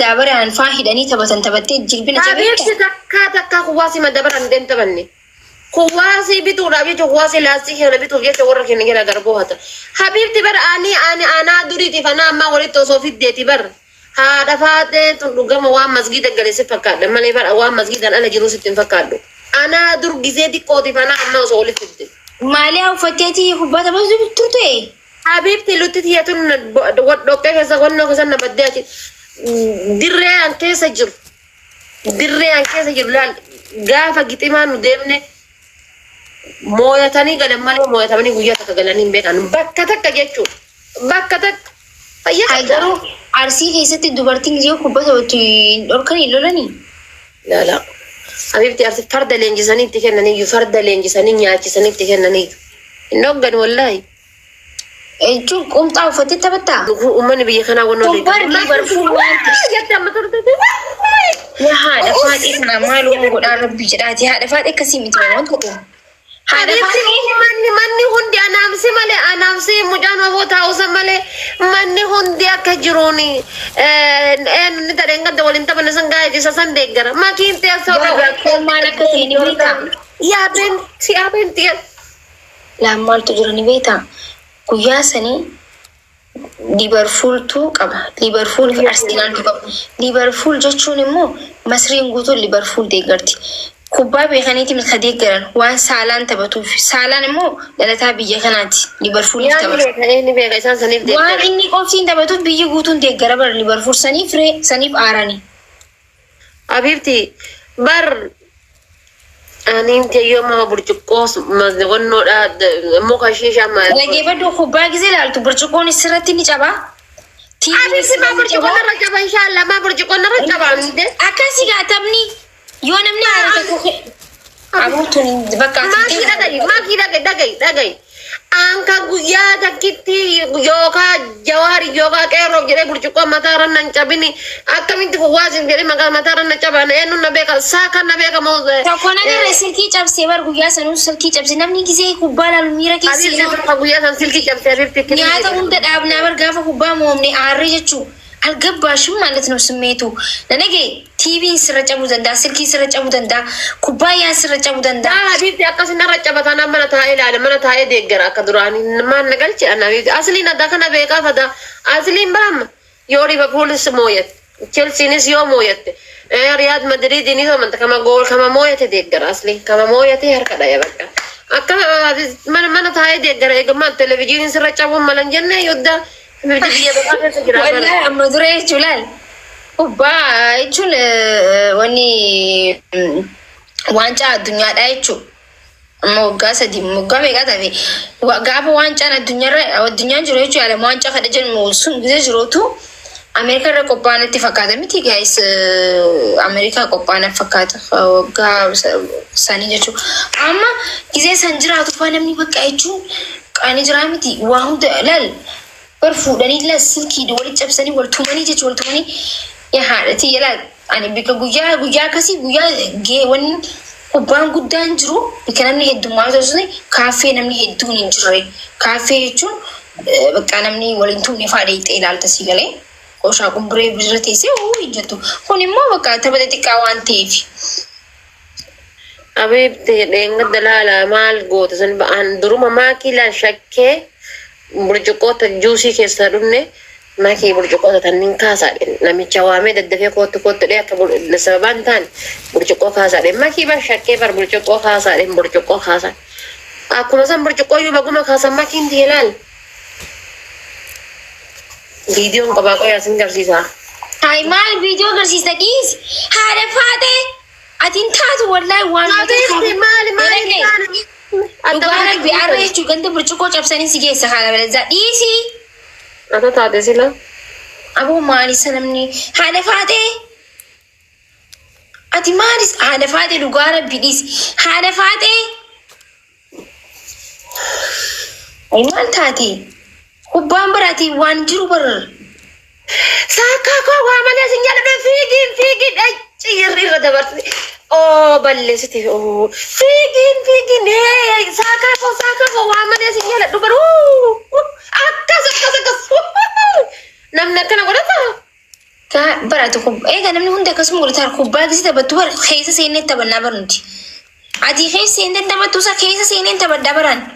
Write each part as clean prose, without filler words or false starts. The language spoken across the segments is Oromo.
دابر عن فاحد أني تبتي جلبنا حبيبتي تكا خواسي ما دبر عن دين تبني خواسي بيتو رابيتو خواسي لاستيك رابيتو جيت ورك نيجي لقربوها حبيبتي بر أنا دريتي فأنا ما ولدت صوفي ديتي بر هذا فاتن تلقى موام مسجد الجلسة فكاد لما لي بر أوام مسجد أنا جلوس تنفكادو أنا در جزيدي قاضي فأنا أما صولي فدي مالي وفتيتي حبات بس بتوتي حبيبتي لوتي هي تون دوكتور كذا قلنا كذا نبدأ دري عن كيس جر دري عن كيس جر لا قافة جتما ندمني موية تاني قال مالي موية تاني قوية تكجلانين بيكان بكتك كجيتشو بكتك حيدرو عرسي كيسة الدبرتين زيو حبات وتي أركني لولاني لا حبيبتي عرسي فرد لينجساني تكنني يفرد لينجساني ياكساني تكنني نوغن والله شو قمت أو فتيت تبتا ومن بيخنا ونولي ليفربول يا هذا فات إحنا مالو نقول أنا ربي جراتي هذا فات كسيم ترى حبيبتي مني هندي أنا أمسي مجانا هو تاوس مالي مني هندي أكجروني نترينغ دول انت بنسنجا جيسا سنديجر ما كنت أسورة مالك تيني بيتا يا بنتي لا مال تجرني بيتا كوياسني ليفربول تو قبا ليفربول في أرسنال قبا ليفربول جتشوني مو مصريين قطو ليفربول ديجرتي كوبا بيخانيتي من خديجران وان سالان تبتو في سالان مو لالتها بيخاناتي ليفربول تبتو وان إني قوتين تبتو بيجي قطون ديجرا بر ليفربول سنيف آراني حبيبتي بر أنا أنت يوم ما برجوكوس ما نقولنا موكا شيشة ما لكن بدو كوبا جزيلا تبرجوكون السرتيني جابا حبيبتي ما برجوكون رجبا إن شاء الله ما برجوكون رجبا أكاسي قاتمني يونا مني عارفة أبوتوني بكا ما كده دقي أنك يا دكتي يوكا جواري يوكا كيرو جري برجوكو ماتارن نجابيني أكمل تفوازين جري مكان ماتارن نجابان إنه نبيك ساكن نبيك موزة تكون أنا رسلكي جاب سيبر قويا سنو سلكي جاب سنامني كيسي كوبالا الميرا كيسي أبي سيبر قويا سن سلكي جاب سيبر تكلم نياتا قمت أبنا برجافة كوبا مومني عارجتشو الجبا شو مالتنا سميتو لنجي تيفي سرج أبو دندا سلكي سرج أبو دندا كوبايا سرج أبو دندا حبيبتي أقصنا رجع بتانا من تايل على من تايل ديجرا كدراني ما نقلش أنا حبيبتي أصلي ندخنا بيكا فدا أصلي برام يوري بقول مويت تشيلسي نس يوم مويت رياض مدريد نيسو من كما جول كما مويت ديجرا أصلي كما مويت هركدا يا بكا أكا من تايل ديجرا إيه كمان تلفزيون سرج أبو ملنجنا يودا والله أما دري جلال وبا يجول واني وانجا الدنيا دا يجو موغا سدي موغا ميغا تافي وغاب وانجا الدنيا او الدنيا جرو يجو على وانجا خدجن موسون غزي جروتو امريكا را قبانه تفكاده متي جايس امريكا قبانه فكاته وغا ساني جچو اما غزي سنجراتو فانمني بقى يجو قاني جرامتي واهو دلال برفودني لا سلكي دول جبسني ولتمني جت ولتمني يا حالتي يلا أنا بيك جوجا كسي جوجا جي ون وبان قدام جرو بكلامني هدو ما تزني كافي نمني هدو نجري كافي يجون بكلامني ولنتم نفاديت إلى التسيجلي وش أقوم بري بجرتي سي هو يجتو هوني ما بكا تبدأ تكاوان تيفي أبي تيجي دلالة مال قوت زين بان دروما ما كلا شكّة برجوكو تجوسي كسرني ما كي برجوكو تنين كاسر نمي جوامع ددفع كوت ليه كبر لسببان تان برجوكو كاسر ما كي بشكّة بر برجوكو كاسر aku masa bercukur juga aku makan sama kindi halal video nggak bakal ya singkar sisa hai mal video nggak sisa kis ada fade atin tahu wallahi wan Dugaran biar juga tuh bercukur capsani sih guys sekarang belanja isi atau tak ada sih lah aku malis sanam nih ada fade ati malis ada fade dugaran bidis ada fade ay mal tati hubban berarti wan jiru ber saka ko wa mali sinyal be figin ay ciri rada berarti oh balle siti oh figin hey saka ko wa mali sinyal do baru akas nam kana gorata برات إيه أنا من هون ده قسم قلت هالكوب باقي تبتور خيسة سنين تبنا برنتي عادي خيسة سنين تبتوسا خيسة سنين تبنا بران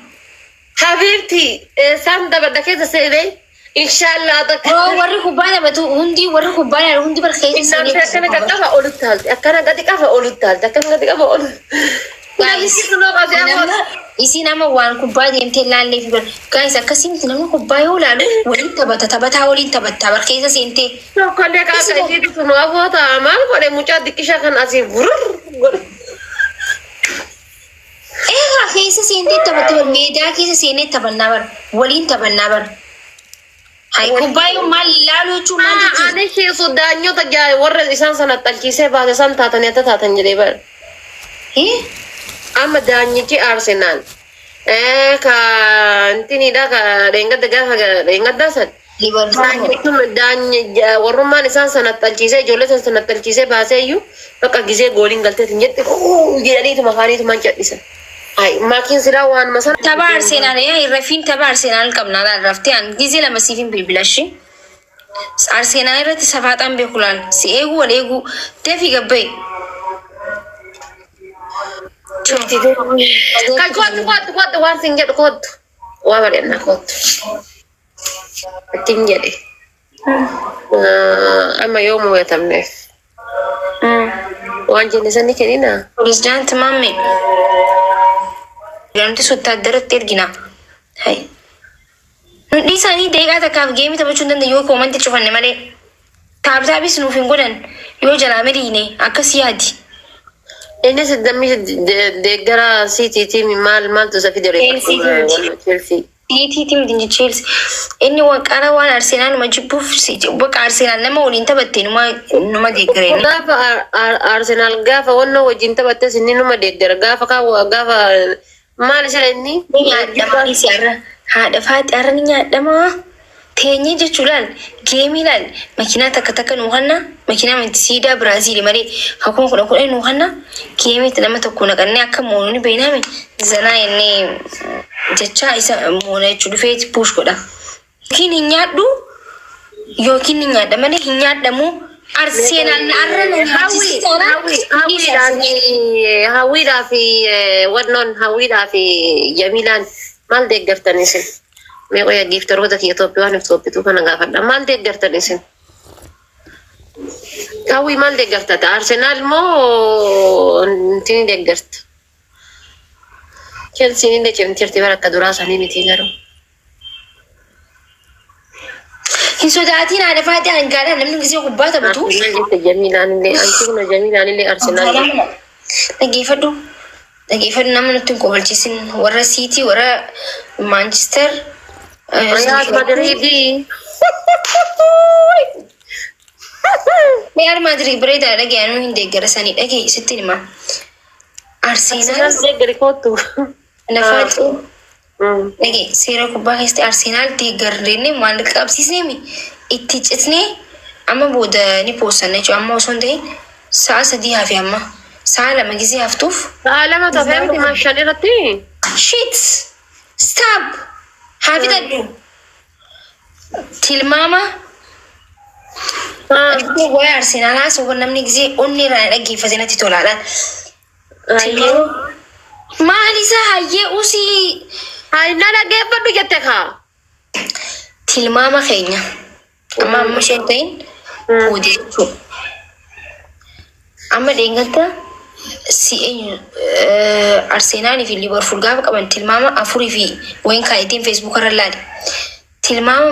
حبيبتي سام تبدا كده سنين إن شاء الله دك وري كوبانا بتو هندي وري كوبانا هندي برخيسة سنين أنا كده كافة أولد هالد أنا كده كافة أولد هالد أنا كده كافة أولد isi nama waan kubbaa deemtee laallee fi bar gaayis akkasitti namni kubbaa yoo laalu waliin taphataa waliin taphataa bar keessa seentee. Tokkollee kaasa isheetti sunu afoota maal godhe mucaa xiqqishaa kan asii burur godhe. Eegaa keessa seentee taphattee bar meedaa keessa seentee taphannaa bar waliin taphannaa bar. Hai kubbaa yoo maal laalu jechuun maal jechuudha. Ani keessu daanyota jaare warra isaan sana xalchiisee baase san taatanii akka taatan jedhee bar. Amma daanyichi Arsenal. Ka intiniidha ka dheengadda gaafa dheengaddaa san. Daanyi warrummaan isaan sana xalchiisee ijoollee san sana xalchiisee baasee iyyuu bakka gisee gooliin galteetiin jette jedhaniituma kaaniitumaan cadhisan. Maakiin sidaa waan masana. Tapha Arsenal rafiin tapha Arsenal qabnaa raftee an gisee lama siifin bilbilashi. Arsenal irratti safaaxaan beeku laal si eeguu wal eeguu deefi gabba'i. Kan kootu waan sin jedhu kootu waa bareedna kootu ittiin jedhe amma yoo muuyatamneef waan jenne sanni kennina. Pirezidaanti Mamme gamti sottaaddaratti ergina. Nuti isaanii deeqaa takkaaf geemii taphachuu hin dandeenye yoo koomanti cufanne malee taaptaapis nuuf hin godhan yoo jalaa madiine akkas yaadi. Ini sedami deegara City team maaltu isa fide Chelsea. City team dinji Chelsea. Inni waqara waan Arsenal ma jibbuuf bakka Arsenal nama waliin taphatte numa deeggareen. Gaafa Arsenal gaafa wanna wajjin taphatte sinni numa deeggara gaafa gaafa maal isa inni haadha faati arra ni nyaadhama. Teenyee jechuudhaan geemii laal makiinaa takka nuu hanna makiinaa mantisiidaa Biraazil malee hakuun kudha nuu hanna geemiitti nama tokko naqannee akka moonuun beekname zanaa innee jecha isa moona jechuu dhufeeti puush godha. Yookiin hin nyaadhu yookiin hin nyaadha malee hin nyaadhamu Arsenal arra nu hawwiidhaa fi wannoon hawwiidhaa fi Jamiilaan maal deeggartan isin? Mee qoya giiftaroota kiyya Itoophiyaan Itoophiituu kana gaafadha. Maal deeggartan isin? Hawwii maal deeggartata? Arsenaal moo intini deeggarta? Chelsiin illee cimtirti bara akka duraa sanii miti garuu. Hin sodaatiin haadha faati hangaadhaan namni gisee kubbaa taphatu. Jamiilaan illee antiina Jamiilaan illee Arsenaal. Dhaggeeffadhu. Dhaggeeffadhu nama nutti hin qobalchiisin warra Siitii warra Maanchister. Real Madrid. Real Madrid berita lagi anu hindi garasani lagi sitin ma. Arsenal deggari kootu. Nafati. Lagi sira kubbaa keessatti Arsenal deeggarreenni waan qabsiisne mi itti citne amma booda ni poosanne jechuudha amma osoo hin ta'in sa'a sadii hafi amma sa'a lama gisee haftuuf. Sa'a lama tafee miti maashaan irratti. Shit! Stop! Hafidadhu. Tilmaama. Waa'ee Arsenaalaa soba namni gisee onni irraa dhaggeeffate natti tolaadhaan. Maal isaa hayyee usii. Hayyina dhaggeeffadhu jette kaa. Tilmaama keenya. Amma amma isheen ta'in boodee jechuudha. Amma deenganta Arsenaalii fi Liverpool gaafa qaban tilmaama afurii fi wayin kaayitiin Facebook irra laale. Tilmaama